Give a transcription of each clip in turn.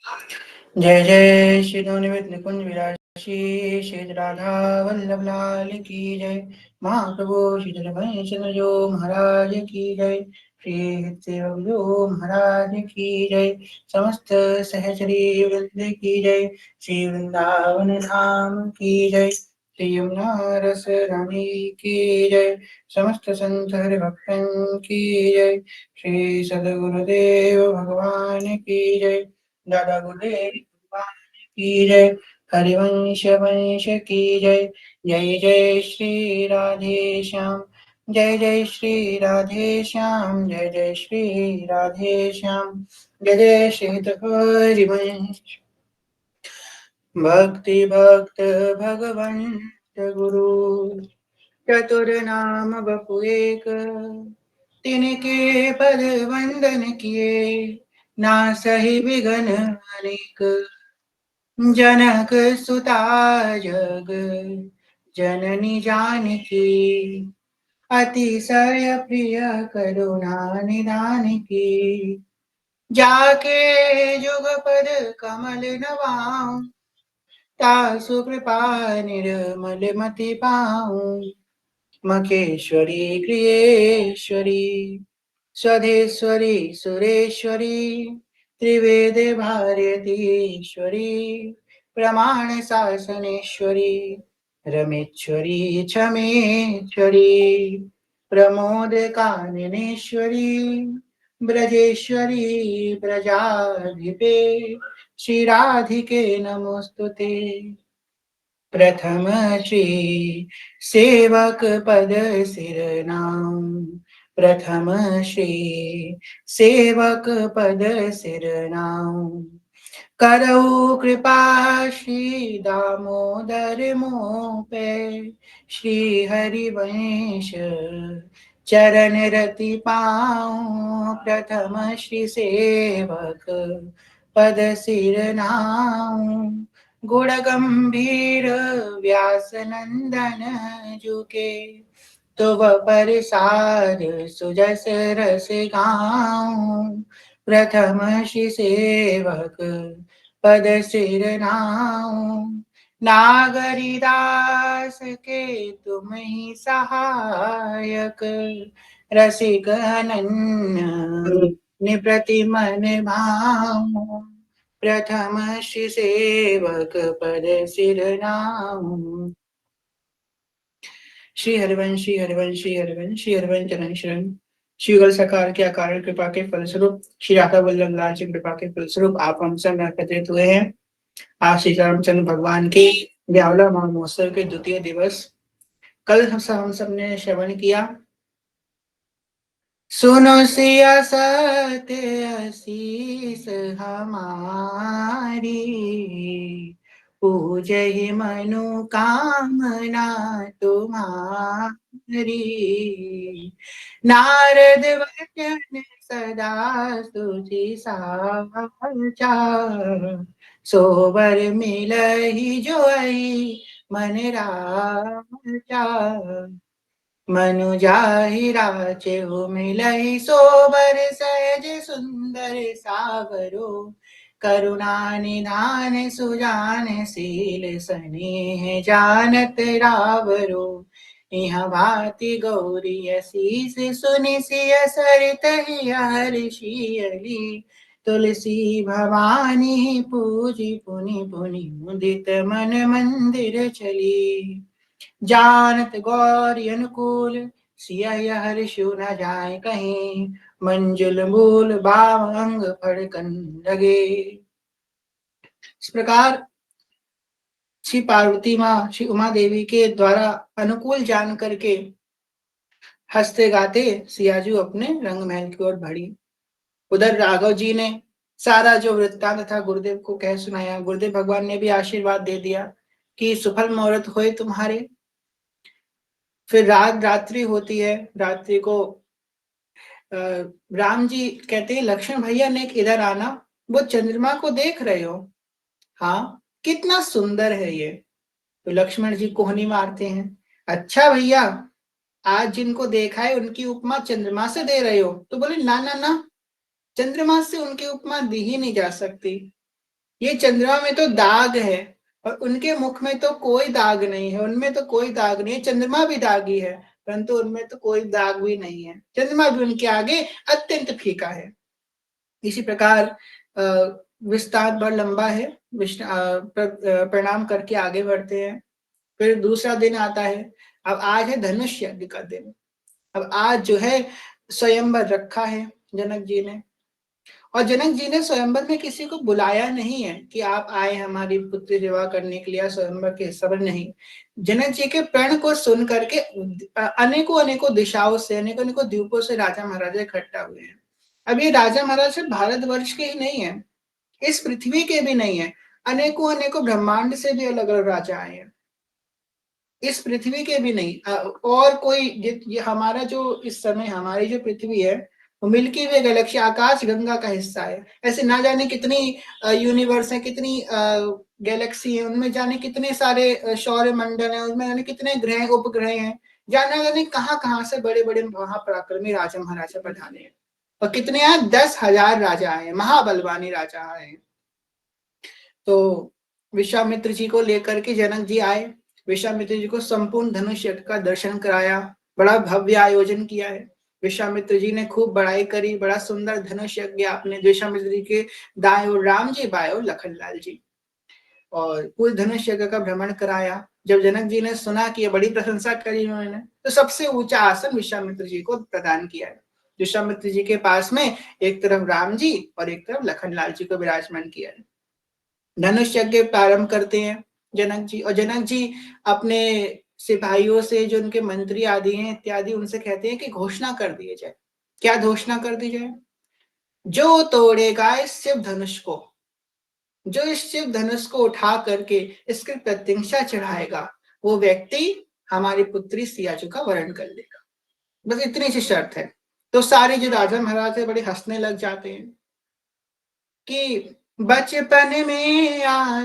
जय जय श्री नवनिमित निकुंज विराशी श्री राधा वल्लभ लाल की जय। महाप्रभु श्री चंद्र जो महाराज की जय। श्री हितसेवक महाराज की जय। समस्त सहचरी वृंद की जय। श्री वृंदावन धाम की जय। श्री यमुना रस रानी की जय। समस्त संत हरि भक्तन की जय। श्री सदगुरुदेव भगवान की जय। दादा गुरुदेव की जय। हरिवंश वंश की जय। जय जय श्री राधे श्याम। जय जय श्री राधे श्याम। जय जय श्री राधे श्याम। जय जय श्री हरिवंश। भक्ति भक्त भगवंत गुरु चतुर नाम बपु एक। तिनके पद वंदन किए ना सही विघन अनेक। जनक सुता जग जननी जानकी अतिशय प्रिय करुणा निधान की। जाके जुगपद कमल नवाऊं तासु कृपा निर्मल मति पाऊं। मखेश्वरी क्रियेश्वरी स्वधेश्वरी सुरेश्वरी त्रिवेद भारतीश्वरी प्रमाण शासनेश्वरी रमेश्वरी क्षमेश्वरी प्रमोद काननेश्वरी ब्रजेश्वरी ब्रजाधिपे श्री राधिके नमोस्तुते। प्रथम श्री सेवक पद सिर नाम। प्रथम श्री सेवक पद सिर नाम। करऊ कृपा श्री दामोदर मोह पे श्री हरिवंश चरण रति पाऊं। प्रथम श्री सेवक पद सिर नाम। गुण गंभीर व्यास नंदन जुके तुव प्रसाद सुजस रस गाऊं। प्रथम श्री सेवक पद सिर नाऊं। नागरी दास के तुम ही सहायक रसिक अनन्य निप्रति मन भाऊं। प्रथम श्री सेवक पद सिर नाम। श्री हरिवंश श्री हरिवंश श्री हरिवंश श्री हरिवंश चरण शरण। श्री युगल सरकार के अकारण कृपा के फलस्वरूप श्री राधा वल्लभ लाल जी कृपा के फलस्वरूप आप हम सब एकत्रित हुए हैं। आज श्री रामचंद्र भगवान के ब्यावला महोत्सव के द्वितीय दिवस। कल हम सब ने श्रवण किया। सुनो सिया सत्य असीस हमारी पूजहि मनोकामना तुम्हारी। नारद वचन सदा स्तुति साचा सोबर मिलहि जोई मन राजा। मनु जाहि राचेहु मिलहि सोबर सहज सुंदर सावरो। करुणा निधान सुजान शील स्नेह जानत रावरो। इह भांति गौरी असीस सुनि सिय सरित हर्षियली। तुलसी भवानी पूजी पुनि पुनि मुदित मन मंदिर चली। जानत गौरी अनुकूल सिय हर्षु न जाए कहीं। मंजुल मूल बाम अंग फड़कन लगे। इस प्रकार श्री पार्वती माँ श्री उमा देवी के द्वारा अनुकूल जान करके हंसते गाते सियाजू अपने रंग महल की ओर बढ़ी। उधर राघव जी ने सारा जो वृत्तांत था गुरुदेव को कह सुनाया। गुरुदेव भगवान ने भी आशीर्वाद दे दिया कि सफल मुहूर्त होए तुम्हारे। फिर रात्रि होती है। रात्रि को राम जी कहते हैं लक्ष्मण भैया ने इधर आना, वो चंद्रमा को देख रहे हो? हाँ, कितना सुंदर है ये। तो लक्ष्मण जी कोहनी मारते हैं, अच्छा भैया आज जिनको देखा है उनकी उपमा चंद्रमा से दे रहे हो? तो बोले ना ना ना, चंद्रमा से उनकी उपमा दी ही नहीं जा सकती। ये चंद्रमा में तो दाग है और उनके मुख में तो कोई दाग नहीं है, उनमें तो कोई दाग नहीं है। चंद्रमा भी दागी है परंतु उनमें तो कोई दाग भी नहीं है, चंद्रमा भी उनके आगे अत्यंत फीका है। इसी प्रकार विस्तार बड़ा लंबा है। प्रणाम करके आगे बढ़ते हैं। फिर दूसरा दिन आता है। अब आज है धनुष यज्ञ का दिन। अब आज जो है स्वयंवर रखा है जनक जी ने, और जनक जी ने स्वयंवर में किसी को बुलाया नहीं है कि आप आए हमारी पुत्री विवाह करने के लिए स्वयंवर के हिस्सा में, नहीं। जनक जी के प्रण को सुन करके अनेकों अनेकों दिशाओं से, अनेकों अनेकों द्वीपों से राजा महाराजा इकट्ठा हुए हैं। अब ये राजा महाराजा सिर्फ भारतवर्ष के ही नहीं है, इस पृथ्वी के भी नहीं है, अनेकों अनेकों ब्रह्मांड से भी अलग अलग राजा आए हैं, इस पृथ्वी के भी नहीं। और कोई ये हमारा जो इस समय हमारी जो पृथ्वी है वो मिल्की वे गैलेक्सी आकाश गंगा का हिस्सा है। ऐसे ना जाने कितनी यूनिवर्स है, कितनी गैलेक्सी है, उनमें जाने कितने सारे सौर मंडल है, उनमें जाने कितने ग्रह उपग्रह हैं, जाने जाने कहाँ कहाँ से बड़े बड़े महापराक्रमी राजा महाराजा पधारे हैं। और कितने हैं, 10,000 राजा आए, महाबलवानी राजा आए। तो विश्वामित्र जी को लेकर के जनक जी आए, विश्वामित्र जी को संपूर्ण धनुष यज्ञ का दर्शन कराया, बड़ा भव्य आयोजन किया है। विश्वामित्र जी ने खूब बड़ाई करी, बड़ा सुंदर धनुष यज्ञ आपने। विश्वामित्र जी के दाएं ओर राम जी, बाएं ओर लखनलाल जी, और पूरे धनुष यज्ञ का भ्रमण कराया। जब जनक जी ने सुना कि ये बड़ी प्रशंसा करी उन्होंने, तो सबसे ऊंचा आसन विश्वामित्र जी को प्रदान किया है। विश्वामित्र जी के पास में एक तरफ राम जी और एक तरफ लखनलाल जी को विराजमान किया है। धनुष यज्ञ प्रारंभ करते हैं जनक जी, और जनक जी अपने सिपाहियों से, जो उनके मंत्री आदि हैं इत्यादि, उनसे कहते हैं कि घोषणा कर दी जाए। क्या घोषणा कर दी जाए? जो तोड़ेगा इस शिव धनुष को, जो इस शिव धनुष को उठा करके इसके प्रत्यंशा चढ़ाएगा, वो व्यक्ति हमारी पुत्री सियाचू का वरण कर लेगा। बस इतनी सी शर्त है। तो सारे जो राजा महाराज है बड़े हंसने लग जाते हैं कि बचपन में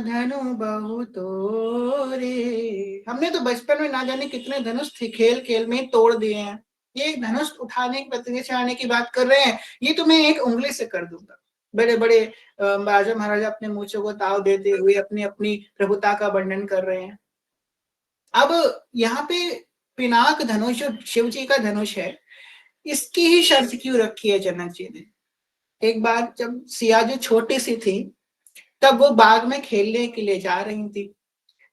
धनु बहु तोरे, हमने तो बचपन में ना जाने कितने धनुष थे, खेल खेल में तोड़ दिए हैं। ये एक धनुष उठाने की, प्रतिज्ञा चढ़ाने की बात कर रहे हैं, ये तो मैं एक उंगली से कर दूंगा। बड़े बड़े राजा महाराजा अपने मूंछों को ताव देते हुए अपनी अपनी प्रभुता का वर्णन कर रहे हैं। अब यहाँ पे पिनाक धनुष, जो शिव जी का धनुष है, इसकी ही शर्त क्यों रखी है जनक जी ने? एक बार जब सिया जो छोटी सी थी, तब वो बाग में खेलने के लिए जा रही थी,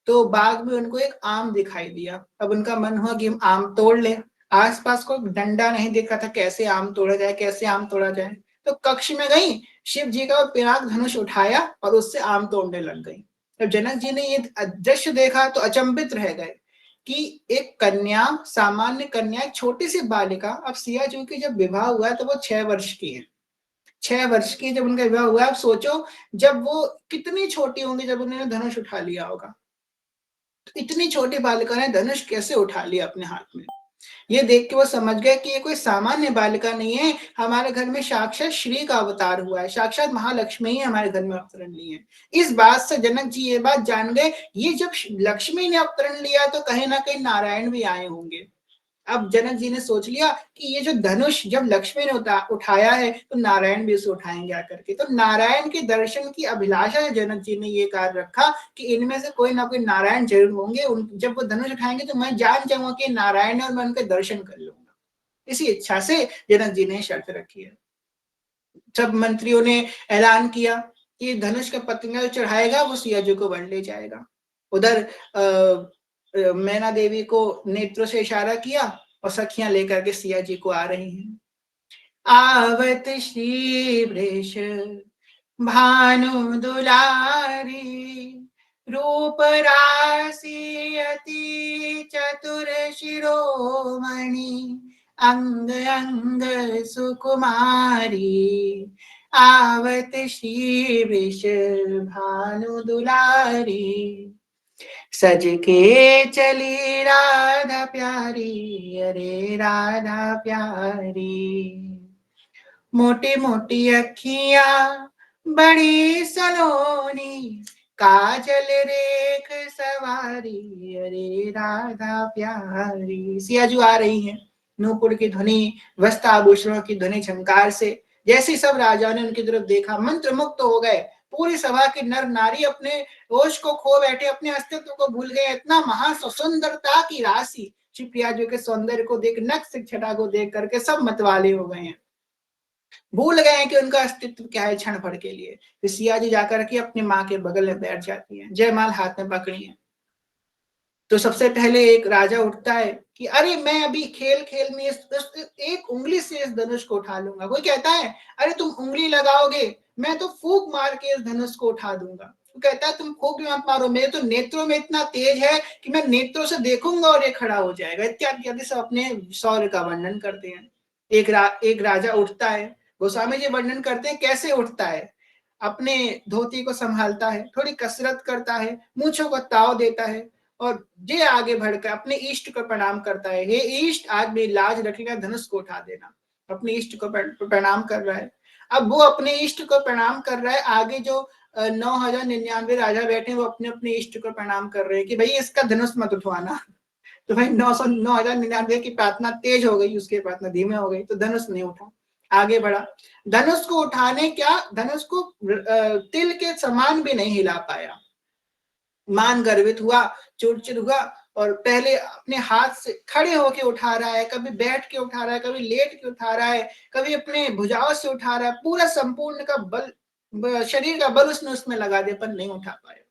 तो बाग में उनको एक आम दिखाई दिया। अब उनका मन हुआ कि हम आम तोड़ ले। आसपास कोई डंडा नहीं दिख रहा था, कैसे आम तोड़ा जाए, कैसे आम तोड़ा जाए। तो कक्ष में गई, शिव जी का पिनाक धनुष उठाया और उससे आम तोड़ने लग गई। जब जनक जी ने ये दृश्य देखा तो अचंभित रह गए कि एक कन्या, सामान्य कन्या, एक छोटी सी बालिका, अब सिया जी की जब विवाह हुआ तो वो 6 वर्ष की है। 6 वर्ष की जब उनका विवाह हुआ, आप सोचो जब वो कितनी छोटी होंगी जब उन्होंने धनुष उठा लिया होगा। तो इतनी छोटी बालिका ने धनुष कैसे उठा लिया अपने हाथ में? ये देख के वो समझ गए कि ये कोई सामान्य बालिका नहीं है, हमारे घर में साक्षात श्री का अवतार हुआ है, साक्षात महालक्ष्मी ही हमारे घर में अवतरण ली है। इस बात से जनक जी ये बात जान गए, ये जब लक्ष्मी ने अवतरण लिया तो कहीं ना कहीं नारायण भी आए होंगे। अब जनक जी ने सोच लिया कि ये जो धनुष जब लक्ष्मी ने उठाया है तो नारायण भी उसे उठाएंगे आकर के। तो नारायण के दर्शन की अभिलाषा है, जनक जी ने ये कार्य रखा कि इनमें से कोई ना कोई नारायण जरूर होंगे। जब वो धनुष उठाएंगे तो मैं जान जाऊंगा कि नारायण है और मैं उनके दर्शन कर लूंगा। इसी इच्छा से जनक जी ने शर्त रखी है। सब मंत्रियों ने ऐलान किया कि धनुष का पतंगा जो चढ़ाएगा वो सिया जी को वन ले जाएगा। उधर मैना देवी को नेत्रों से इशारा किया और सखियां लेकर के सिया जी को आ रही हैं। आवत श्री वृष भानु दुलारी, रूप राशि अति चतुर शिरोमणि, अंग अंग सुकुमारी, आवत श्री वृष भानु दुलारी, सज के चली राधा प्यारी, अरे राधा प्यारी। मोटी मोटी अखियां बड़ी सलोनी, काजल रेख सवारी, अरे राधा प्यारी। सियाजू आ रही हैं, नूपुर की ध्वनि, वस्त्राभूषणों की ध्वनि झंकार से। जैसे सब राजाओं ने उनकी तरफ देखा, मंत्र मुक्त हो गए। पूरी सभा के नर नारी अपने होश को खो बैठे, अपने अस्तित्व को भूल गए। इतना महासुंदरता की राशि, श्री प्रिया जी के सौंदर्य को देख, नक्श छटा को देख करके सब मतवाले हो गए हैं, भूल गए हैं कि उनका अस्तित्व क्या है क्षण भर के लिए। फिर सिया जी जाकर के अपनी माँ के बगल में बैठ जाती है, जयमाल हाथ में पकड़ी है। तो सबसे पहले एक राजा उठता है कि अरे मैं अभी खेल खेल में एक उंगली से इस धनुष को उठा लूंगा। कोई कहता है अरे तुम उंगली लगाओगे, मैं तो फूंक मार के इस धनुष को उठा दूंगा। तो कहता है तुम फूंक मत मारो, मेरे तो नेत्रों में इतना तेज है कि मैं नेत्रों से देखूंगा और ये खड़ा हो जाएगा। इत्यादि इत्यादि सब अपने शौर्य का वर्णन करते हैं। एक राजा उठता है, गोस्वामी जी वर्णन करते हैं कैसे उठता है। अपने धोती को संभालता है, थोड़ी कसरत करता है, मूंछों को ताव देता है और जे आगे बढ़कर अपने इष्ट को प्रणाम करता है। हे इष्ट, आज मेरी लाज रखिएगा, धनुष को उठा देना। अपने इष्ट को प्रणाम कर रहा है। अब वो अपने इष्ट को प्रणाम कर रहा है, आगे जो 9,099 राजा बैठे हैं वो अपने अपने इष्ट को प्रणाम कर रहे हैं कि भाई इसका धनुष मत उठवाना। तो भाई 9,099 की प्रार्थना तेज हो गई, उसकी प्रार्थना धीमे हो गई, तो धनुष नहीं उठा, आगे बढ़ा। धनुष को उठाने क्या, धनुष को तिल के समान भी नहीं हिला पाया। मान गर्वित हुआ, चिड़चिड़ हुआ और पहले अपने हाथ से खड़े होके उठा रहा है, कभी बैठ के उठा रहा है, कभी लेट के उठा रहा है, कभी अपने भुजाओं से उठा रहा है, पूरा संपूर्ण का बल, शरीर का बल उसमें लगा दिया, पर नहीं उठा पाया।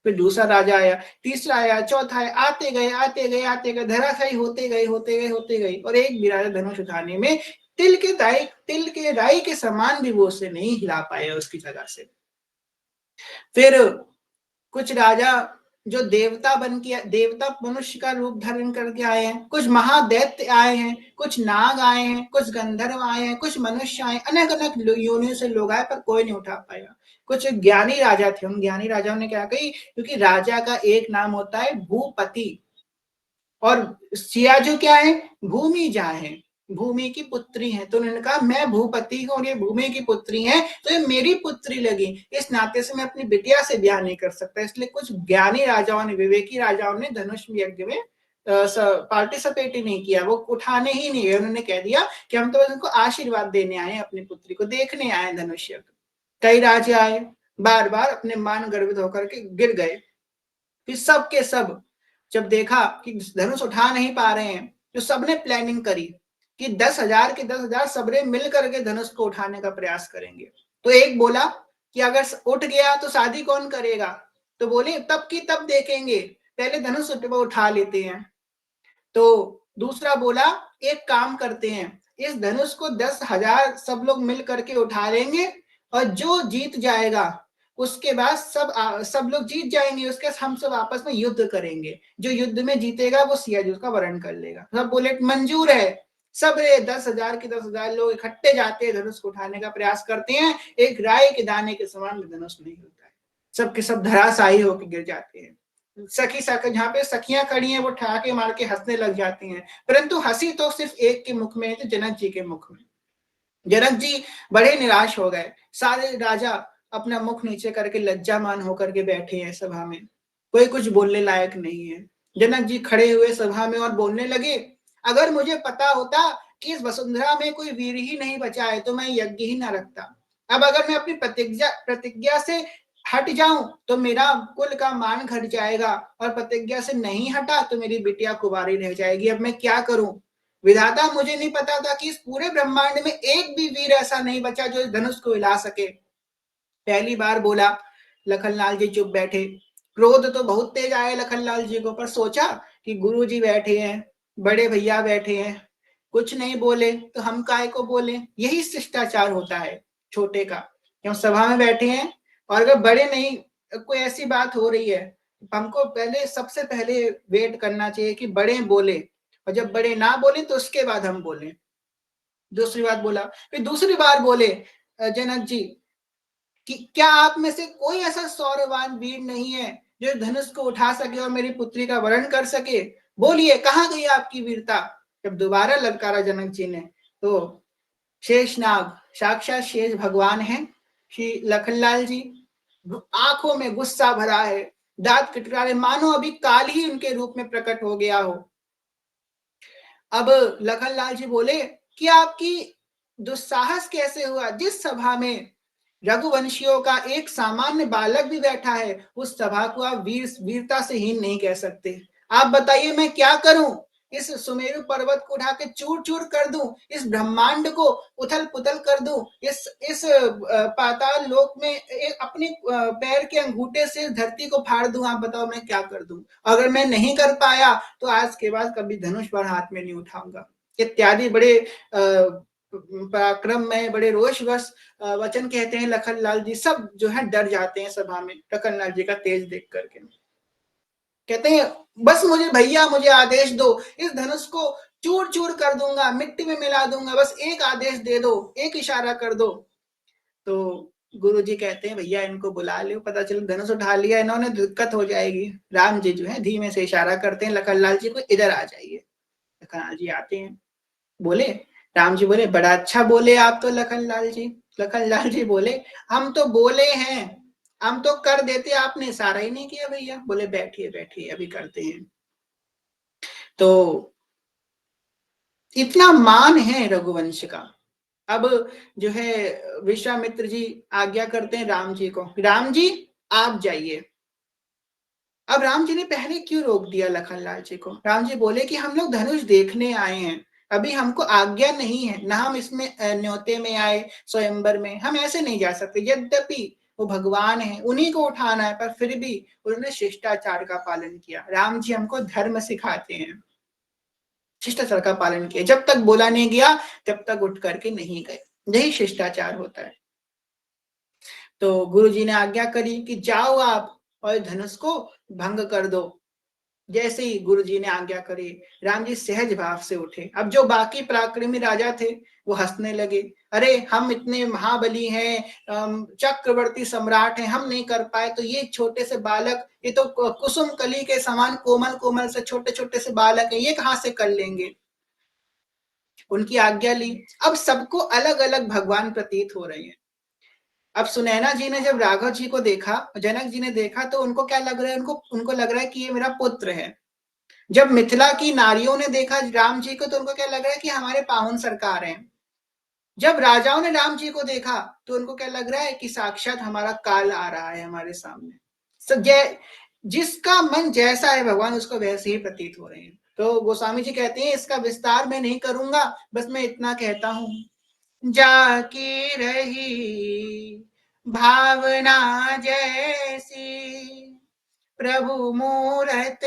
फिर दूसरा राजा आया, तीसरा आया, चौथा आया, आते गए आते गए आते गए, धराशायी होते गए होते गए होते गए, और एक भी राजा धनुष उठाने में तिल के राई के समान भी वो उसे नहीं हिला पाया उसकी जगह से। फिर कुछ राजा जो देवता बन के, देवता मनुष्य का रूप धारण करके आए हैं, कुछ महादैत्य आए हैं, कुछ नाग आए हैं, कुछ गंधर्व आए हैं, कुछ मनुष्य आए, अनेक अनेक योनियों से लोग आए, पर कोई नहीं उठा पाया। कुछ ज्ञानी राजा थे, उन ज्ञानी राजाओं ने क्या कही, क्योंकि राजा का एक नाम होता है भूपति, और सियाजू क्या है, भूमि जा है, भूमि की पुत्री है। तो उन्होंने कहा मैं भूपति हूँ और ये भूमि की पुत्री है, तो ये मेरी पुत्री लगी, इस नाते से मैं अपनी बिटिया से ब्याह नहीं कर सकता। इसलिए कुछ ज्ञानी राजाओं ने, विवेकी राजाओं ने धनुष यज्ञ में पार्टिसिपेट ही नहीं किया, वो उठाने ही नहीं गए। उन्होंने कह दिया कि हम तो उनको आशीर्वाद देने आए, अपनी पुत्री को देखने आए धनुष यज्ञ। कई राजा आए, बार बार अपने मान गर्वित होकर के गिर गए। फिर सब के सब जब देखा कि धनुष उठा नहीं पा रहे हैं, तो सबने प्लानिंग करी कि 10,000 के 10,000 सबने मिल करके धनुष को उठाने का प्रयास करेंगे। तो एक बोला कि अगर उठ गया तो शादी कौन करेगा, तो बोले तब की तब देखेंगे, पहले धनुष उठा लेते हैं। तो दूसरा बोला एक काम करते हैं, इस धनुष को 10,000 सब लोग मिल करके उठा लेंगे और जो जीत जाएगा उसके बाद सब लोग जीत जाएंगे, उसके हम सब आपस में युद्ध करेंगे, जो युद्ध में जीतेगा वो सियाजुल का वरण कर लेगा। सब बोले मंजूर है। सब 10,000 के 10,000 लोग इकट्ठे जाते हैं, धनुष को उठाने का प्रयास करते हैं, एक राय के दाने के समान धनुष नहीं होता है, सबके सब धराशायी होकर गिर जाते हैं। जहाँ पे सखियां खड़ी हैं वो ठहाके मार के हंसने लग जाती हैं, परंतु हंसी तो सिर्फ एक के मुख में है, तो जनक जी के मुख में। जनक जी बड़े निराश हो गए, सारे राजा अपना मुख नीचे करके लज्जामान होकर के बैठे हैं सभा में, कोई कुछ बोलने लायक नहीं है। जनक जी खड़े हुए सभा में और बोलने लगे, अगर मुझे पता होता कि इस वसुंधरा में कोई वीर ही नहीं बचा है तो मैं यज्ञ ही ना रखता। अब अगर मैं अपनी प्रतिज्ञा से हट जाऊं तो मेरा कुल का मान घट जाएगा, और प्रतिज्ञा से नहीं हटा तो मेरी बिटिया कुंवारी रह जाएगी। अब मैं क्या करूं, विधाता मुझे नहीं पता था कि इस पूरे ब्रह्मांड में एक भी वीर ऐसा नहीं बचा जो इस धनुष को हिला सके। पहली बार बोला, लखनलाल जी चुप बैठे, क्रोध तो बहुत तेज आया लखनलाल जी को, पर सोचा कि गुरु जी बैठे हैं, बड़े भैया बैठे हैं, कुछ नहीं बोले तो हम काय को बोले, यही शिष्टाचार होता है छोटे का। हम सभा में बैठे हैं और अगर बड़े नहीं, कोई ऐसी बात हो रही है, हमको पहले सबसे पहले वेट करना चाहिए कि बड़े बोले, और जब बड़े ना बोले तो उसके बाद हम बोले। दूसरी बात बोला, फिर दूसरी बार बोले, जनक जी कि क्या आप में से कोई ऐसा सौर्यवान वीर नहीं है जो धनुष को उठा सके और मेरी पुत्री का वरण कर सके, बोलिए कहाँ गई आपकी वीरता। जब दोबारा ललकारा जनक जी ने, तो शेषनाग, साक्षात शेष भगवान है श्री लखनलाल जी, आंखों में गुस्सा भरा है, दांत किटकारे, मानो अभी काल ही उनके रूप में प्रकट हो गया हो। अब लखनलाल जी बोले कि आपकी दुस्साहस कैसे हुआ, जिस सभा में रघुवंशियों का एक सामान्य बालक भी बैठा है, उस सभा को आप वीरता से हीन नहीं कह सकते। आप बताइए मैं क्या करूं? इस सुमेरु पर्वत को उठा के चूर चूर कर दूं, इस ब्रह्मांड को उथल पुथल कर दूं, इस पाताल लोक में अपने पैर के अंगूठे से धरती को फाड़ दूं। आप बताओ मैं क्या कर दूं? अगर मैं नहीं कर पाया तो आज के बाद कभी धनुष पर हाथ में नहीं उठाऊंगा। इत्यादि बड़े पराक्रम में, बड़े रोषवश वचन कहते हैं लखन लाल जी। सब जो है डर जाते हैं सभा में लखन लाल जी का तेज देख करके। कहते हैं बस मुझे भैया, मुझे आदेश दो, इस धनुष को चूर चूर कर दूंगा, मिट्टी में मिला दूंगा, बस एक आदेश दे दो, एक इशारा कर दो। तो गुरु जी कहते हैं भैया इनको बुला लो, पता चलो धनुष उठा लिया इन्होंने, दिक्कत हो जाएगी। राम जी जो है धीमे से इशारा करते हैं लखन लाल जी को, इधर आ जाइए। लखन लाल जी आते हैं, बोले, राम जी बोले बड़ा अच्छा बोले आप तो लखन लाल जी। लखन लाल जी बोले हम तो बोले हैं, हम तो कर देते, आपने इशारा ही नहीं किया भैया। बोले बैठिए बैठिए अभी करते हैं। तो इतना मान है रघुवंश का। अब जो है विश्वामित्र जी आज्ञा करते हैं राम जी को, राम जी आप जाइए। अब राम जी ने पहले क्यों रोक दिया लखन लाल जी को? राम जी बोले कि हम लोग धनुष देखने आए हैं, अभी हमको आज्ञा नहीं है ना, हम इसमें न्योते में आए, स्वयंवर में हम ऐसे नहीं जा सकते। यद्यपि वो भगवान है, उन्हीं को उठाना है, पर फिर भी उन्होंने शिष्टाचार का पालन किया। राम जी हमको धर्म सिखाते हैं, शिष्टाचार का पालन किया, जब तक बोला नहीं गया तब तक उठ करके नहीं गए, यही शिष्टाचार होता है। तो गुरु जी ने आज्ञा करी कि जाओ आप और धनुष को भंग कर दो। जैसे ही गुरु जी ने आज्ञा करी, राम जी सहज भाव से उठे। अब जो बाकी पराक्रमी राजा थे वो हंसने लगे, अरे हम इतने महाबली हैं, चक्रवर्ती सम्राट हैं, हम नहीं कर पाए तो ये छोटे से बालक, ये तो कुसुम कली के समान कोमल कोमल से छोटे छोटे से बालक है, ये कहां से कर लेंगे। उनकी आज्ञा ली। अब सबको अलग अलग भगवान प्रतीत हो रहे हैं। अब सुनैना जी ने जब राघव जी को देखा, जनक जी ने देखा, तो उनको क्या लग रहा है, उनको लग रहा है कि ये मेरा पुत्र है। जब मिथिला की नारियों ने देखा राम जी को तो उनको क्या लग रहा है कि हमारे पावन सरकार हैं। जब राजाओं ने राम जी को देखा तो उनको क्या लग रहा है कि साक्षात हमारा काल आ रहा है हमारे सामने। जिसका मन जैसा है भगवान उसको वैसे ही प्रतीत हो रहे हैं। तो गोस्वामी जी कहते हैं इसका विस्तार मैं नहीं करूंगा, बस मैं इतना कहता हूं, जाकी रही भावना जैसी, प्रभु मूरत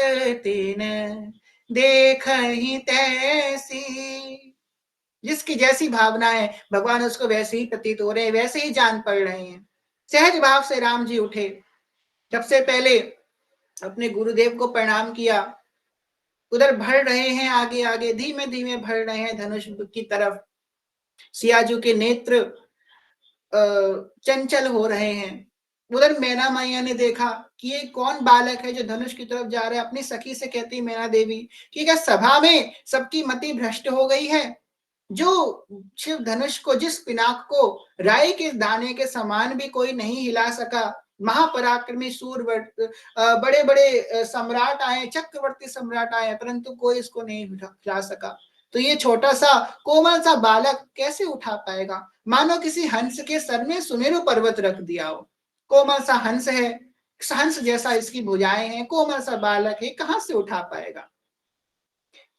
तीन देख ही तैसी। जिसकी जैसी भावना है भगवान उसको वैसे ही प्रतीत हो रहे हैं, वैसे ही जान पड़ रहे हैं। सहज भाव से राम जी उठे, सबसे पहले अपने गुरुदेव को प्रणाम किया, उधर बढ़ रहे हैं, आगे आगे धीमे धीमे बढ़ रहे हैं धनुष की तरफ। सियाजू के नेत्र चंचल हो रहे हैं। उधर मैना मैया ने देखा कि ये कौन बालक है जो धनुष की तरफ जा रहा है। अपनी सखी से कहती मैना देवी कि क्या सभा में सबकी मति भ्रष्ट हो गई है? जो शिव धनुष को, जिस पिनाक को राई के दाने के समान भी कोई नहीं हिला सका, महापराक्रमी सूरवीर, बड़े बड़े सम्राट आए, चक्रवर्ती सम्राट आए, परंतु कोई इसको नहीं हिला सका, तो ये छोटा सा कोमल सा बालक कैसे उठा पाएगा? मानो किसी हंस के सर में सुमेरु पर्वत रख दिया हो। कोमल सा हंस है, हंस जैसा इसकी भुजाएं हैं, कोमल सा बालक है, कहां से उठा पाएगा?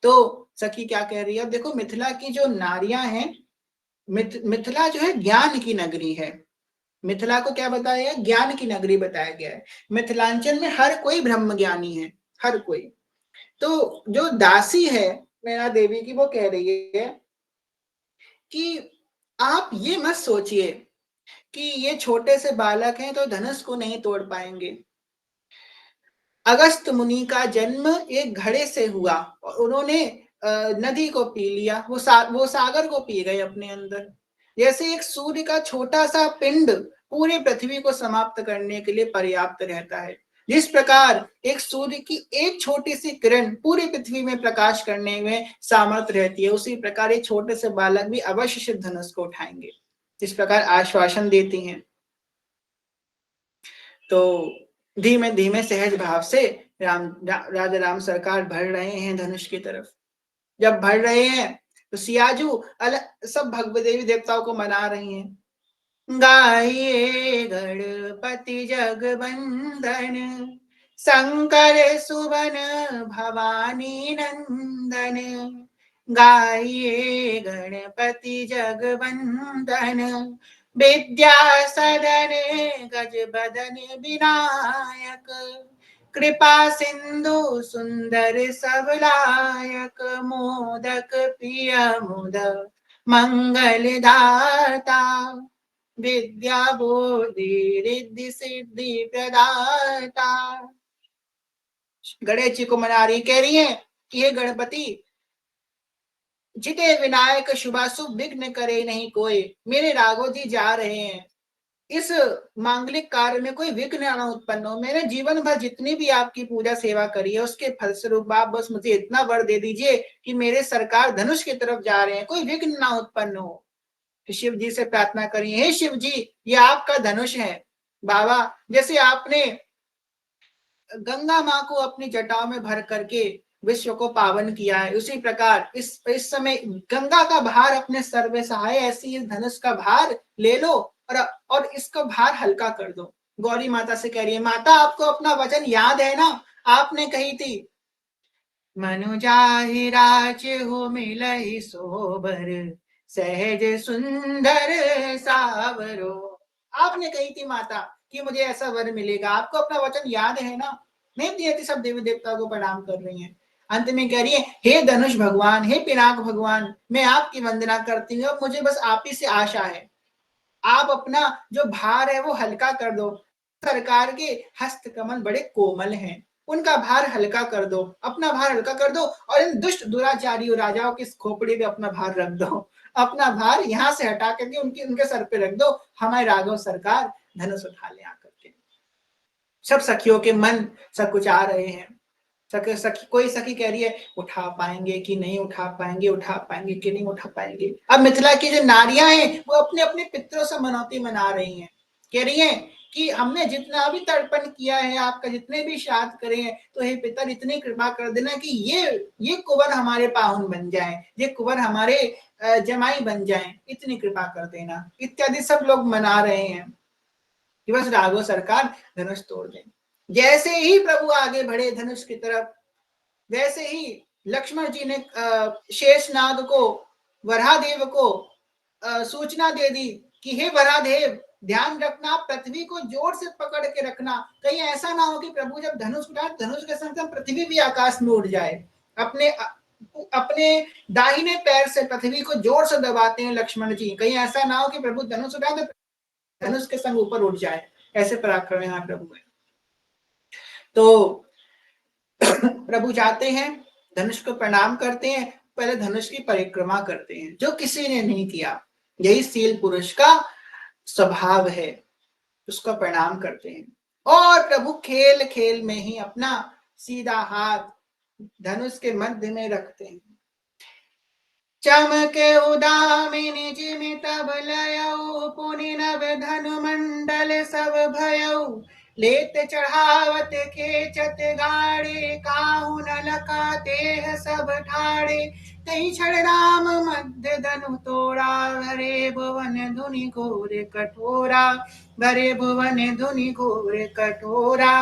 तो सखी क्या कह रही है? अब देखो मिथिला की जो नारियां हैं, मिथिला जो है ज्ञान की नगरी है। मिथिला को क्या बताया है? ज्ञान की नगरी बताया गया है। मिथिलांचल में हर कोई ब्रह्म ज्ञानी है, हर कोई। तो जो दासी है मैना देवी की, वो कह रही है कि आप ये मत सोचिए कि ये छोटे से बालक हैं तो धनुष को नहीं तोड़ पाएंगे। अगस्त मुनि का जन्म एक घड़े से हुआ और उन्होंने नदी को पी लिया, वो सागर को पी गए अपने अंदर। जैसे एक सूर्य का छोटा सा पिंड पूरी पृथ्वी को समाप्त करने के लिए पर्याप्त रहता है, जिस प्रकार एक सूर्य की एक छोटी सी किरण पूरी पृथ्वी में प्रकाश करने में सामर्थ्य रहती है, उसी प्रकार एक छोटे से बालक भी अवश्य शिव धनुष को उठाएंगे, इस प्रकार आश्वासन देती हैं। तो धीमे धीमे सहज भाव से राजा राम सरकार बढ़ रहे हैं धनुष की तरफ। जब बढ़ रहे हैं तो सियाजू सब भगवत देवी देवताओं को मना रही हैं। गाइए गणपति जगवंदन, शंकर सुवन भवानी नंदन। गाइए गणपति जगवंदन, विद्यासदन गज बदन विनायक। कृपा सिंधु सुंदर सबलायक, मोदक प्रिय मुद मंगलदाता। विद्या बुद्धि रिद्धि सिद्धि प्रदाता। गणेश जी को मना रही, कह रही है कि हे गणपति, जिते विनायक शुभाशुभ विघ्न करे नहीं कोई। मेरे राघव जी जा रहे हैं, इस मांगलिक कार्य में कोई विघ्न न उत्पन्न हो। मैंने जीवन भर जितनी भी आपकी पूजा सेवा करी है, उसके फलस्वरूप आप बस मुझे इतना वर दे दीजिए कि मेरे सरकार धनुष की तरफ जा रहे हैं, कोई विघ्न ना उत्पन्न हो। शिव जी से प्रार्थना करिए, हे शिव जी, ये आपका धनुष है बाबा। जैसे आपने गंगा माँ को अपनी जटाओं में भर करके विश्व को पावन किया है, उसी प्रकार इस समय गंगा का भार अपने सर में सहाय, ऐसी इस धनुष का भार ले लो और इसका भार हल्का कर दो। गौरी माता से कह रही है, माता आपको अपना वचन याद है ना, आपने कही थी मनुजाहि राज हो मिलहि सोबर, सहज सुंदर सावरो। आपने कही थी माता कि मुझे ऐसा वर मिलेगा, आपको अपना वचन याद है ना। नहीं दिए थे, सब देवी देवता को प्रणाम कर रही हैं। अंत में कह रही है, हे धनुष भगवान, हे पिनाक भगवान, मैं आपकी वंदना करती हूँ, मुझे बस आप ही से आशा है, आप अपना जो भार है वो हल्का कर दो। सरकार के हस्त कमल बड़े कोमल हैं, उनका भार हल्का कर दो, अपना भार हल्का कर दो और इन दुष्ट दुराचारियों राजाओं की खोपड़ी में अपना भार रख दो। अपना भार यहाँ से हटा करके उनके सर पे रख दो। हमारे राघव सरकार धनुष उठा ले आकर के। सब सखियों के मन सकुचा रहे हैं। सखी कोई सखी कह रही है उठा पाएंगे कि नहीं उठा पाएंगे, उठा पाएंगे कि नहीं उठा पाएंगे। अब मिथिला की जो नारियां हैं वो अपने अपने पितरों से मनौती मना रही हैं, कह रही हैं कि हमने जितना भी तर्पण किया है, आपका जितने भी श्राद्ध करे हैं, तो हे पितर इतनी कृपा कर देना कि ये कुंवर हमारे पाहुन बन जाए, ये कुंवर हमारे जमाई बन जाए, इतनी कृपा कर देना इत्यादि सब लोग मना रहे हैं कि बस राघव सरकार धनुष तोड़ दें। जैसे ही प्रभु आगे बढ़े धनुष की तरफ, वैसे ही लक्ष्मण जी ने शेषनाग को, वराहदेव को सूचना दे दी कि हे वराहदेव, ध्यान रखना, पृथ्वी को जोर से पकड़ के रखना, कहीं ऐसा ना हो कि प्रभु जब धनुष उठाए, धनुष के संग पृथ्वी भी आकाश में उड़ जाए। अपने अपने दाहिने पैर से पृथ्वी को जोर से दबाते हैं लक्ष्मण जी, कहीं ऐसा ना हो कि प्रभु धनुष उठाए तो धनुष के संग ऊपर उड़ जाए। ऐसे पराक्रम यहाँ प्रभु है। तो प्रभु जाते हैं, धनुष को प्रणाम करते हैं, पहले धनुष की परिक्रमा करते हैं, जो किसी ने नहीं किया। यही शील पुरुष का स्वभाव है, उसका प्रणाम करते हैं। और प्रभु खेल खेल में ही अपना सीधा हाथ धनुष के मध्य में रखते हैं। चमके उदामिनी जिमि तब लयऊ, पुनि नव धनु मंडल सब भयऊ। लेत चढ़ावत खेचत गाड़े, काहू न लका देह सब ठाड़े। तई क्षण राम मध्य धनु तोड़ा, भरे भुवन धुनि घोर कठोरा। भरे भुवन धुनि घोर कठोरा,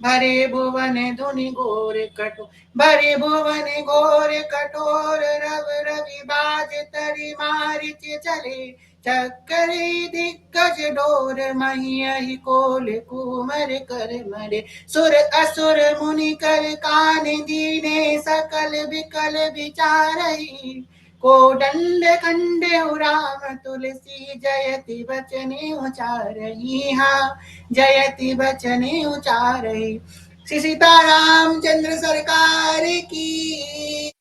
भरे भुवन धुनि घोर कठोर। भरे भुवन घोर कठोर, रव रवि बाज तरि मारिच चले। चक्करे दिग्गज डोर, महियहि कोल कुमर कर मरे। सुर असुर मुनि कर कान दीने, सकल विकल विचारहि। कोदंड खंडे राम तुलसी, जयति बचने उचारहि। हाँ, जयति बचने उचारहि। श्री सीतारामचंद्र सरकार की।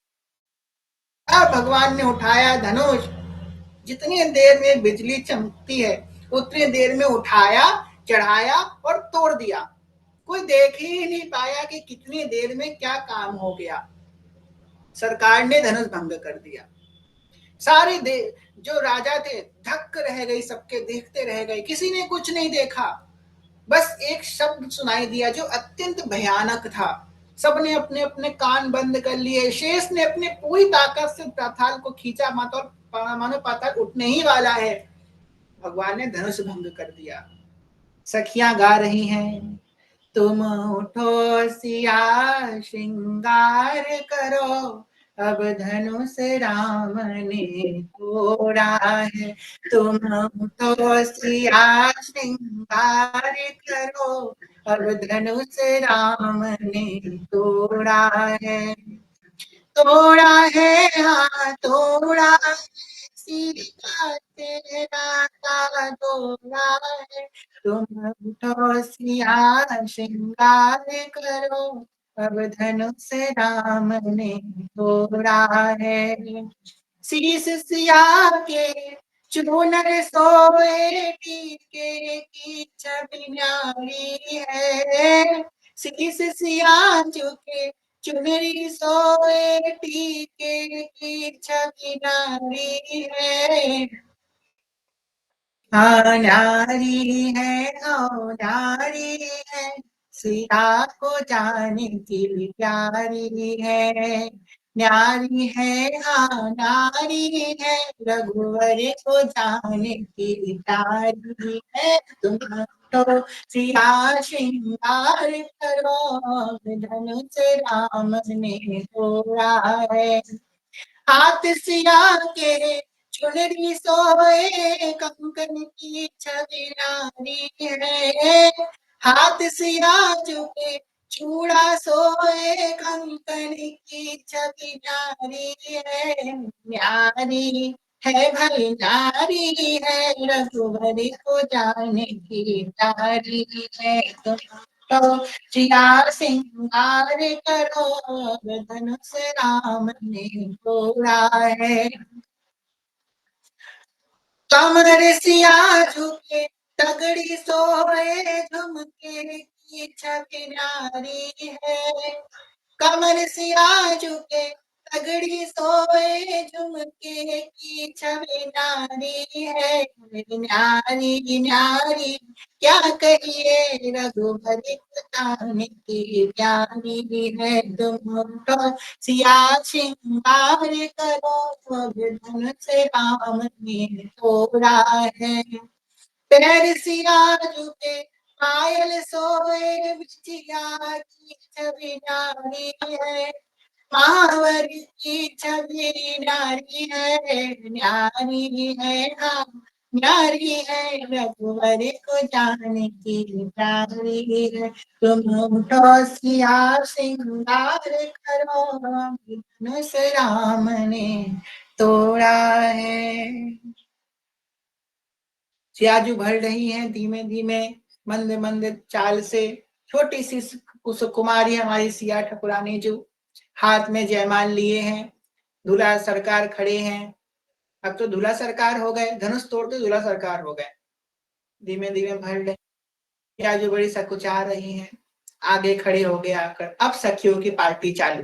अब भगवान ने उठाया धनुष, जितनी देर में बिजली चमकती है उतनी देर में उठाया, चढ़ाया और तोड़ दिया। कोई देख ही नहीं पाया कि कितनी देर में क्या काम हो गया। सरकार ने धनुष भंग कर दिया। सारे जो राजा थे धक्क रह गई, सबके देखते रह गए, किसी ने कुछ नहीं देखा। बस एक शब्द सुनाई दिया जो अत्यंत भयानक था। सबने अपने अपने कान बंद कर लिए। शेष ने अपनी पूरी ताकत से पाताल को खींचा, मानो पाताल उठने ही वाला है। भगवान ने धनुष भंग कर दिया। सखियां गा रही हैं, तुम उठो सिया श्रृंगार करो, अब धनुष राम ने तोड़ा है। तुम उठो सिया श्रृंगार करो, अब धनुष राम ने तोड़ा है। तोड़ा है हाँ तोड़ा है, सीता तेरा का तोड़ा है। तुम उठो सिया श्रृंगार करो, अब धनुष राम ने तोड़ा है। शीश सिया के चूनर सोए टीके की छवि न्यारी है। शीश सिया चुके चुनरी सोए टीके की छवि नारी है। हाँ नारी है, हाँ नारी है, सिया को जाने की प्यारी है। नारी है हाँ नारी है, रघुवर को जाने की प्यारी है। तुम तो सिया श्रृंगार करो, धनुष राम ने तोड़ा है। हाथ सिया के चुनरी सोए कंकन की छवि नारी है। हाथ सिया चुके चूड़ा सोए कंकन की छवि नारी है। न्यारी है भली नारी है, रघुवर को जाने की प्यारी है। तो सिया श्रृंगार करो, धनुष राम ने तोड़ा है। कमर सिया झुके तगड़ी सोए झुमके की छवि नारी है। कमर सिया झुके तगड़ी सोए झुमके की छवि नारी है। न्यारी न्यारी क्या कहिए, रघुबर ताने की प्यारी है। तुम तो सिया श्रृंगार करो, अब धनुष राम ने तोड़ा है। पैर सिया झुके पायल सोए बिछिया की छवि नारी है। महावर की छवि नारी है। नारी है हाँ नारी है, रघुवर को जाने की प्यारी है। तुम उठो सिया श्रृंगार करो, धनुष राम ने तोड़ा है। सियाजू भर रही हैं धीमे धीमे मंद मंद चाल से। छोटी सी कुमारी हमारी सिया ठकुरानी जो हाथ में जयमाल लिए हैं, दूल्हा सरकार खड़े हैं। अब तो दूल्हा सरकार हो गए, धनुष तोड़ते दूल्हा सरकार हो गए। धीमे धीमे भर रहे, सियाजू बड़ी सकुचा रही हैं, आगे खड़े हो गए आकर। अब सखियों की पार्टी चालू।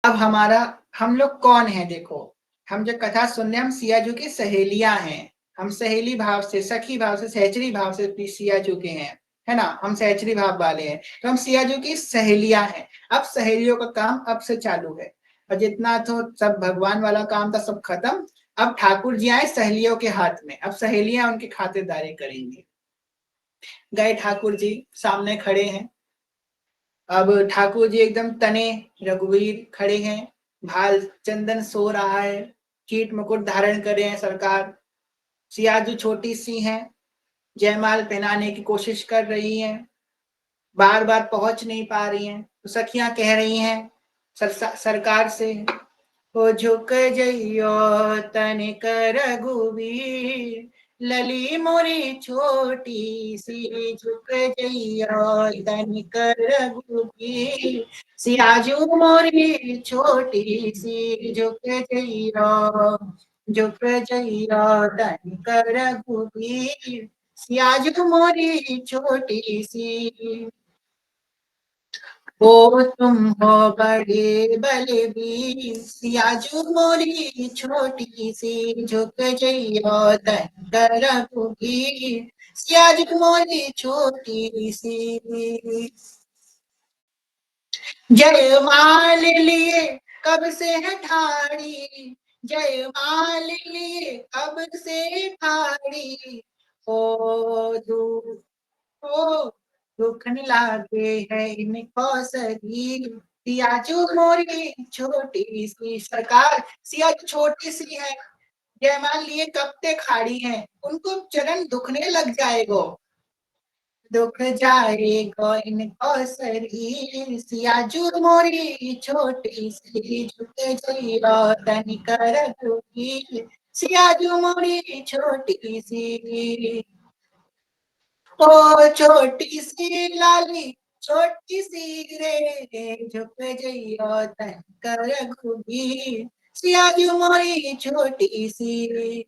अब हमारा हम लोग कौन है देखो, हम जो कथा सुनने, हम सियाजू की सहेलियां हैं। हम सहेली भाव से, सखी भाव से, सहचरी भाव से सियाजू के हैं, है ना। हम सहचरी भाव वाले हैं, तो हम सियाजू की सहेलियां हैं। अब सहेलियों का काम अब से चालू है, और जितना तो सब भगवान वाला काम था सब खत्म। अब ठाकुर जी आए सहेलियों के हाथ में, अब सहेलियां उनकी खातिरदारी करेंगी। गए ठाकुर जी सामने खड़े हैं। अब ठाकुर जी एकदम तने, रघुवीर खड़े हैं, भाल चंदन सो रहा है, कीट मुकुट धारण करे हैं सरकार। सियाजू छोटी सी हैं, जयमाल पहनाने की कोशिश कर रही हैं, बार बार पहुंच नहीं पा रही हैं। तो सखियां कह रही हैं सरकार से, हो झुक जइयो तनिक रघुवीर, लली मोरी छोटी सी, झुक जइयो तनिक रघुवीर, सियाजू मोरी छोटी सी, झुक जइयो, झुक जइयो तनिक रघुवीर, सियाजू मोरी छोटी सी। ओ तुम हो बड़े बलवीर, सियाजू मोरी छोटी सी, झुक जइयो तनिक रघुवीर, सियाजू मोरी छोटी सी। जयमाल लिए कब से है ठाड़ी, जयमाल लिए अब से ठाड़ी, ओ ओ दुखन लागे है इनको शरीर। सियाजू मोरी छोटी सी सरकार, सियाजू छोटी सी है, जयमाल लिए कब से खाड़ी है, उनको चरण दुखने लग जाएगो, दुख जाएगो इनको शरीर। सियाजू मोरी छोटी सी झुक जइयो तनिकर रघुवीर। सियाजू मोरी छोटी सी, ओ छोटी सी लाली छोटी सी रे, झुक जइयो तनिकर रघुवीर। सियाजू मोरी छोटी सी,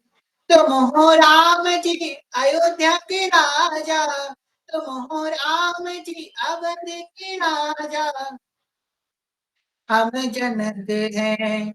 तुम हो राम जी अयोध्या के राजा, तुम हो राम जी अवध के राजा, हम जनक हैं,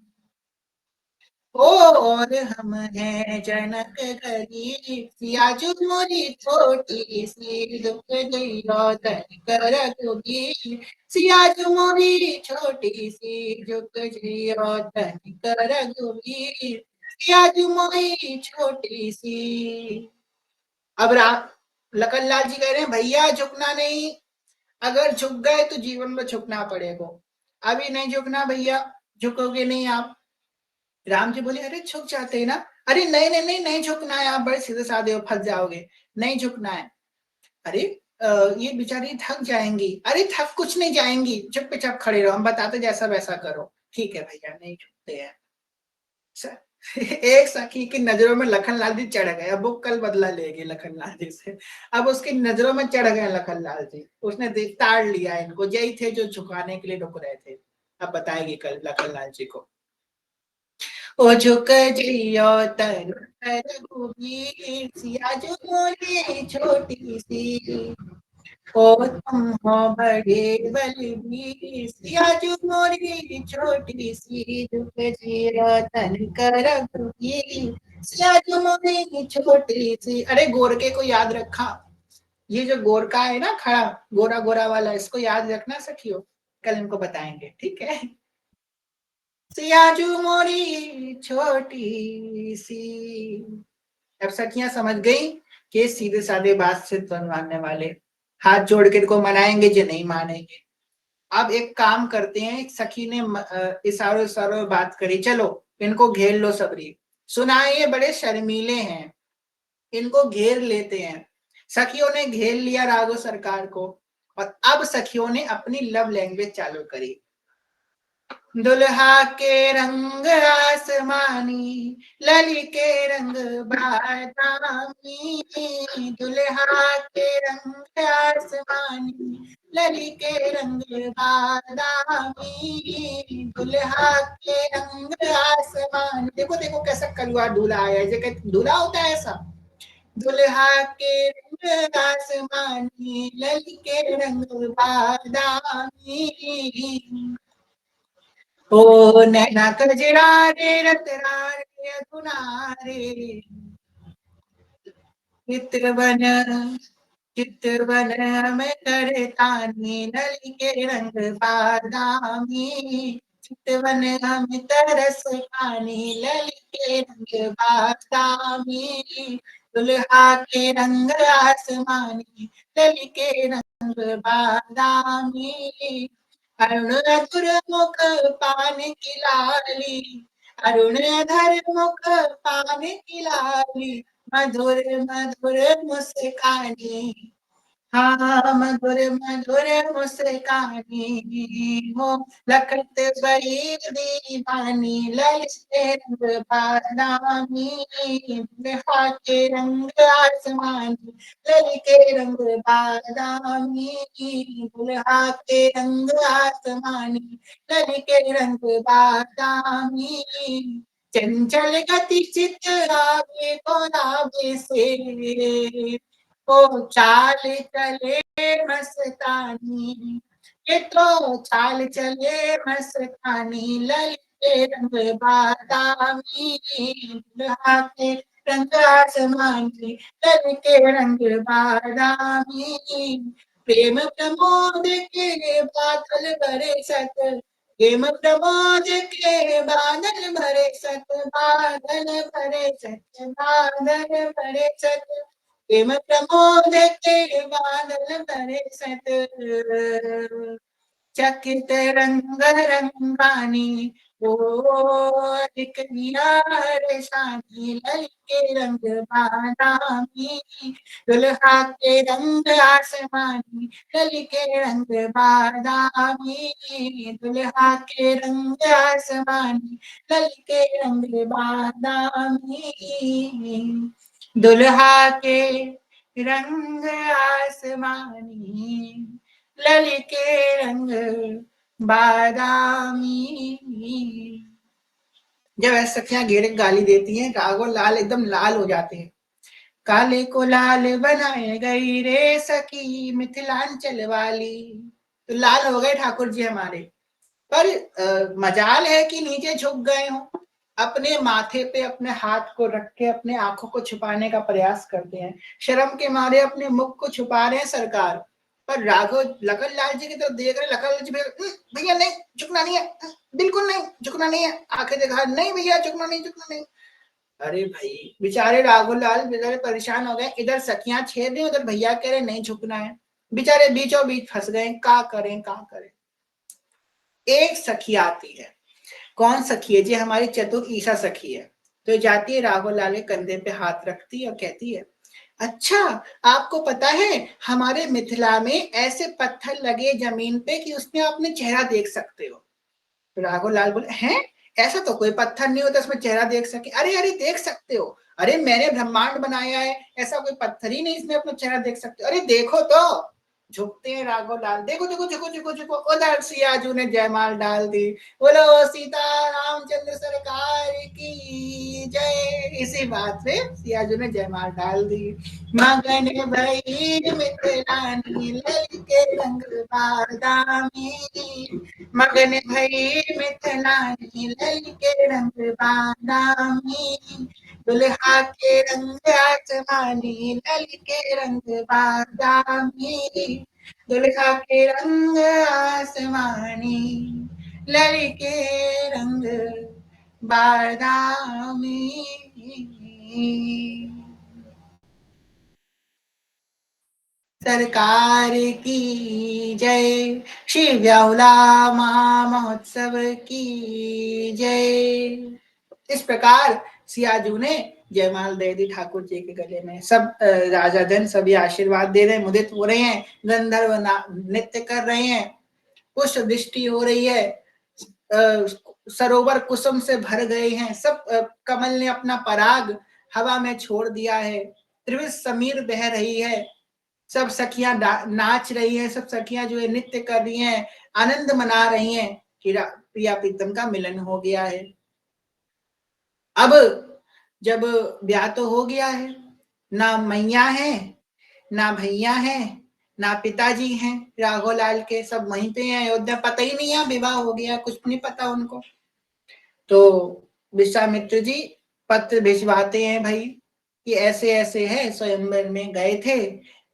ओ और हम हैं जनक गरीब। सियाजू मोरी छोटी सी दुख गइयो तनिकर रघुवीर। सियाजू मोरी छोटी सी झुक जइयो तनिकर रघुवीर। सियाजू मोरी छोटी सी। अब लखन लाल जी कह रहे हैं भैया झुकना नहीं, अगर झुक गए तो जीवन में झुकना पड़ेगा, अभी नहीं झुकना भैया, झुकोगे नहीं आप। राम जी बोले अरे झुक जाते हैं ना, अरे नहीं नहीं नहीं नहीं झुकना है, आप बड़े सीधे साधे हो, फंस जाओगे, नहीं झुकना है। अरे ये बेचारी थक जाएंगी, अरे थक कुछ नहीं जाएंगी, चुपचाप खड़े रहो, हम बताते जैसा वैसा करो। ठीक है भैया नहीं झुकते हैं। एक सखी की नजरों में लखन लाल जी चढ़ गए, अब वो कल बदला लेगी लखन लाल जी से, अब उसकी नजरों में चढ़ गए लखन लाल जी, उसने ताड़ लिया इनको, यही थे जो झुकाने के लिए रुक रहे थे। अब बताएगी कल लखन लाल जी को, ओ झुक जियो तर रघुवीर। सिया जो मोरी छोटी सी, ओ तुम हो बड़े बलवीर। सिया जो मोरी छोटी सी झुक जियो तन कर रघुवीर। सिया जो मोरी छोटी सी, अरे गोरके को याद रखा, ये जो गोरका है ना खड़ा, गोरा गोरा वाला, इसको याद रखना सखियो, कल इनको बताएंगे, ठीक है। सियाजू मोरी छोटी सी। अब सखियां समझ गई कि सीधे साधे बात से बनवाने वाले, हाथ जोड़ के इनको मनाएंगे जो नहीं मानेंगे। अब एक काम करते हैं, एक सखी ने इशारों इशारों में बात करी, चलो इनको घेर लो सबरी, सुनाए ये बड़े शर्मीले हैं, इनको घेर लेते हैं। सखियों ने घेर लिया राघव सरकार को, और अब सखियों ने अपनी लव लैंग्वेज चालू करी। दुल्हा के रंग आसमानी, लली के रंग बादामी, दुल्हा के रंग आसमानी, लली के रंग बादामी, दुल्हा के रंग आसमानी। देखो देखो कैसा कलुआ दूल्हा आया है, जैसे दूल्हा होता है ऐसा। दुल्हा के रंग आसमानी, लली के रंग बादामी, ओ नैना कजरा रे रतरा रे अधुना रे, चित्रवन चित्रवन में करे तानी, नली के रंग बादामी, चितवन हम तरस पानी, लली के रंग बादामी, दुल्हा के रंग आसमानी, लली के रंग बादामी, अरुण अधुर मुख पान की लाली, अरुण अधर मुख पान की लाली, मधुर मधुर मुस्कानी, हाँ मधुर मधुर मुस्कानी, हो लखत बड़ी दीवानी, ललित रंग बादामी, दुल्हा के रंग आसमानी, लली के रंग बादामी, दुल्हा के रंग आसमानी, लली के रंग बादामी, चंचल गति चित आगे को लागे से, ओ चाल चले मस्तानी, ये तो चाल चले मस्तानी, ललित रंग बादामी, दुल्हा के रंग आसमानी, ललित के रंग बादामी, प्रेम प्रमोद के बादल बरसत, हेम प्रमोद के बादल भरे सत, बादल भरे सत, बादल भरे सत, हेम प्रमोद के बादल भरे सत, चकित रंग रंगानी ओ अधिक निहार शानी, ललके रंग बादामी, दुल्हा के रंग आसमानी, ललके रंग बादामी, दुल्हा के रंग आसमानी, ललके रंग बादामी, दुल्हा के रंग आसमानी, ललके रंग बादामी। जब ऐसी सखियां घेरे गाली देती हैं, राघव लाल एकदम लाल हो जाते हैं। काले को लाल बनाए गई रे सखी मिथिलांचल वाली, तो लाल हो गए ठाकुर जी हमारे। पर मजाल है कि नीचे झुक गए हो, अपने माथे पे अपने हाथ को रख के अपने आंखों को छुपाने का प्रयास करते हैं, शर्म के मारे अपने मुख को छुपा रहे हैं सरकार। पर राघव लखन लाल जी की तरफ देख रहे, लखन लाल जी भैया नहीं झुकना नहीं है, बिल्कुल नहीं झुकना नहीं है, आंखें दिखा नहीं भैया झुकना नहीं झुकना नहीं। अरे भाई बेचारे राघव लाल बेचारे परेशान हो गए, इधर सखियां छेड़ रही, उधर भैया कह रहे नहीं झुकना है, बेचारे बीचों बीच फंस गए, क्या करें क्या करें। एक सखी आती है, कौन सखी है जी, हमारी चतुर ईसा सखी है। तो जाती है राघव लाल के कंधे पे हाथ रखती है और कहती है, अच्छा आपको पता है हमारे मिथिला में ऐसे पत्थर लगे जमीन पे कि उसमें अपने चेहरा देख सकते हो। राघव लाल बोले, हैं ऐसा तो कोई पत्थर नहीं होता इसमें चेहरा देख सके। अरे अरे देख सकते हो, अरे मैंने ब्रह्मांड बनाया है, ऐसा कोई पत्थर ही नहीं इसमें अपना चेहरा देख सकते हो, अरे देखो तो। झुकते हैं राघव लाल, देखो देखो देखो देखो देखो, उधर सियाजू ने जयमाल डाल दी, बोलो सीता रामचंद्र सरकार की जय। इसी बात से सियाजू ने जयमाल डाल दी। मगन भई मिथिलानी ललके रंग बादामी, मगन भई मिथिलानी ललके रंग बादामी, दुल्हा के रंग आसमानी ललके रंग बादामी, दुल्हा के रंग आसमानी ललके रंग बादामी। सरकार की जय, श्री व्याहुला महामहोत्सव की जय। इस प्रकार सियाजू ने जयमाल दे दी ठाकुर जी के गले में। सब राजा धन सभी आशीर्वाद दे रहे हैं, मुदित हो रहे हैं, गंधर्व नृत्य कर रहे हैं, पुष्प वृष्टि हो रही है, सरोवर कुसुम से भर गए हैं, सब कमल ने अपना पराग हवा में छोड़ दिया है, त्रिविध समीर बह रही है, सब सखियां नाच रही हैं, सब सखियां जो है नृत्य कर रही हैं, आनंद मना रही हैं कि प्रिया प्रीतम का मिलन हो गया है। अब जब ब्याह तो हो गया है, ना मैया है ना भैया है ना पिताजी हैं राघव लाल के, सब वहीं पे हैं अयोध्या, पता ही नहीं है विवाह हो गया, कुछ नहीं पता उनको। तो विश्वामित्र जी पत्र भिजवाते हैं भाई कि ऐसे ऐसे है, स्वयंवर में गए थे,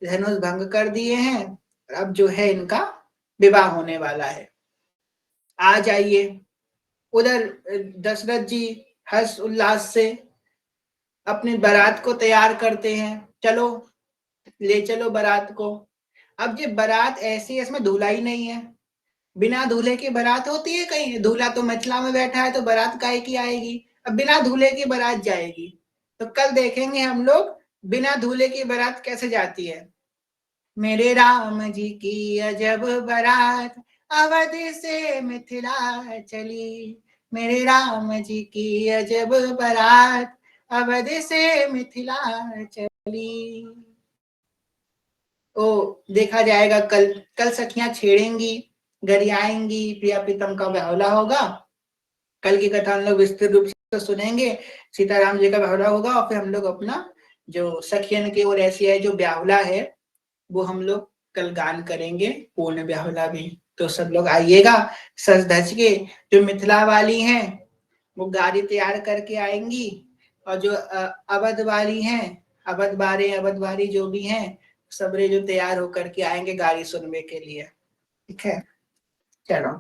धनुष भंग कर दिए हैं, अब जो है इनका विवाह होने वाला है, आ जाइए। उधर दशरथ जी हर्ष उल्लास से अपनी बारात को तैयार करते हैं, चलो ले चलो बारात को। अब ये बारात ऐसी, इसमें दूल्हा ही नहीं है, बिना दूल्हे की बारात होती है कहीं, दूल्हा तो मथुरा में बैठा है तो बारात काहे की आएगी, अब बिना दूल्हे की बारात जाएगी। तो कल देखेंगे हम लोग बिना दूल्हे की बारात कैसे जाती है। मेरे राम जी की अजब बारात अवध से मिथिला चली, मेरे राम जी की अजब बारात अवध से मिथिला चली। तो देखा जाएगा कल, कल सखियां छेड़ेंगी, गरियाएंगी, प्रिया प्रीतम का बाहुला होगा। कल की कथा हम लोग विस्तृत रूप से सुनेंगे, सीताराम जी का बाहुला होगा, और फिर हम लोग अपना जो सखियन की ओर ऐसी है जो ब्याहुला है वो हम लोग कल गान करेंगे, पूर्ण ब्याहुला भी। तो सब लोग आइएगा सज धज के, जो मिथिला वाली हैं वो गाड़ी तैयार करके आएंगी, और जो अवध वाली हैं, अवध बारे अवध वाली जो भी हैं, सबरे जो तैयार होकर के आएंगे गाड़ी सुनने के लिए। ठीक है, चलो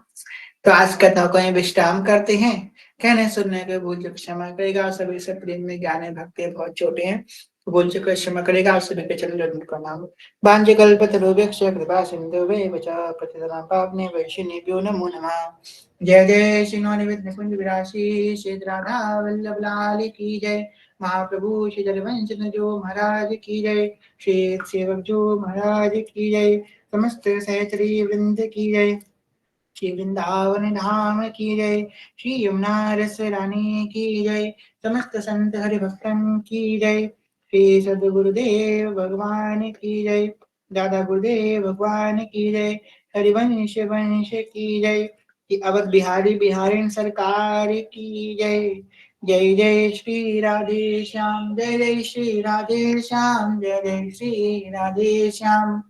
तो आज कथा को यहीं विश्राम करते हैं। कहने सुनने के भूल चूक क्षमा करेगा, सभी से प्रेम में ज्ञान है भक्ति है, बहुत छोटे हैं भूल चूक क्षमा करेगा, आप सभी के चरण का नाम बांझ कल्पतरुभ्यश्च कृपा सिंधुभ्येव च पतितानां पावनेभ्यो वैष्णवेभ्यो नमो नमः। जय जय श्री नवनिधि निकुंज विलासी श्री राधा वल्लभ लाल की जय। महाप्रभु श्री जलवंश जो महाराज की जय। श्री सेवक जो महाराज की जय। समस्त सहचरी वृंद की जय। श्री वृंदावन धाम की जय। श्री यमुना रस रानी की जय। समस्त संत हरि भक्तन की जय। श्री सदगुरुदेव भगवान की जय। दादा गुरुदेव भगवान की जय। हरिवंश वंश की जय। कि अवध बिहारी बिहारी सरकार की जय। जय जय श्री राधे श्याम, जय जय श्री राधे श्याम, जय जय श्री राधे श्याम,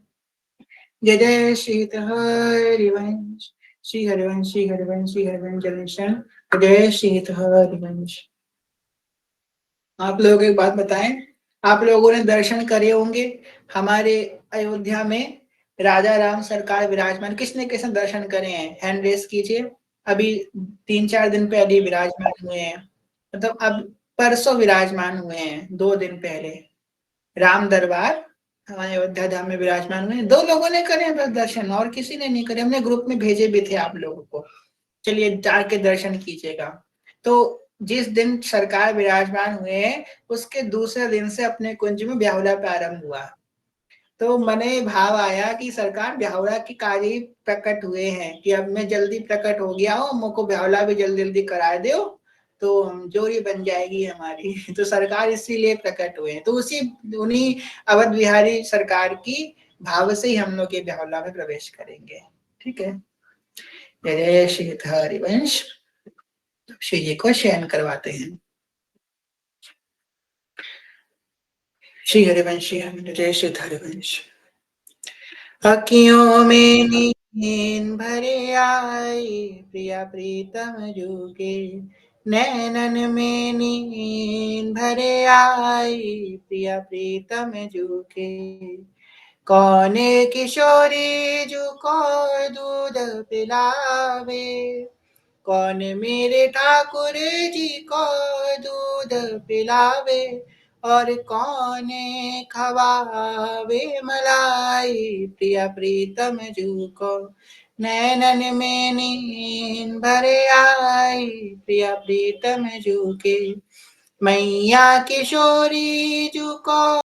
जय जय श्री हरिवंश, श्री हरिवंश, श्री हरिवंश, श्री हरिवंश जय जय श्री हरिवंश। आप लोग एक बात बताएं, आप लोगों ने दर्शन करे होंगे हमारे अयोध्या में राजा राम सरकार विराजमान, किसने किसने दर्शन करे हैं? हैंड रेस कीजिए। अभी 3-4 दिन पहले विराजमान हुए हैं, मतलब अब परसों विराजमान हुए हैं, 2 दिन पहले राम दरबार हमारे अयोध्या धाम में विराजमान हुए। 2 लोगों ने करे हैं बस दर्शन, और किसी ने नहीं करे। हमने ग्रुप में भेजे भी थे आप लोगों को, चलिए जाके दर्शन कीजिएगा। तो जिस दिन सरकार विराजमान हुए हैं उसके दूसरे दिन से अपने कुंज में ब्याहुला प्रारंभ हुआ। तो मने भाव आया कि सरकार ब्याहुला की कार्य प्रकट हुए हैं कि अब मैं जल्दी प्रकट हो गया हूँ, मुझको ब्याहुला भी जल्दी जल्दी करा दो तो जोड़ी बन जाएगी हमारी। तो सरकार इसीलिए प्रकट हुए हैं। तो उसी उन्हीं अवध बिहारी सरकार की भाव से ही हम लोग ये ब्याहुला में प्रवेश करेंगे। ठीक है, जय जय श्री हरिवंश। श्री जी को शयन करवाते हैं। श्री हरिवंश, श्री हरिवंश, जय श्री हरिवंश। अखियों में नींद भरे आई प्रिया प्रीतम जुगे, नैनन में नींद भरे आई प्रिया प्रीतम जुगे। कौन किशोरी जुको दूध पिलावे, कौन मेरे ठाकुर जी को दूध पिलावे, और कौन खवावे मलाई प्रिया प्रीतम जू को। नैनन में नींद भरे आई प्रिया प्रीतम जू के, मैया किशोरी जू को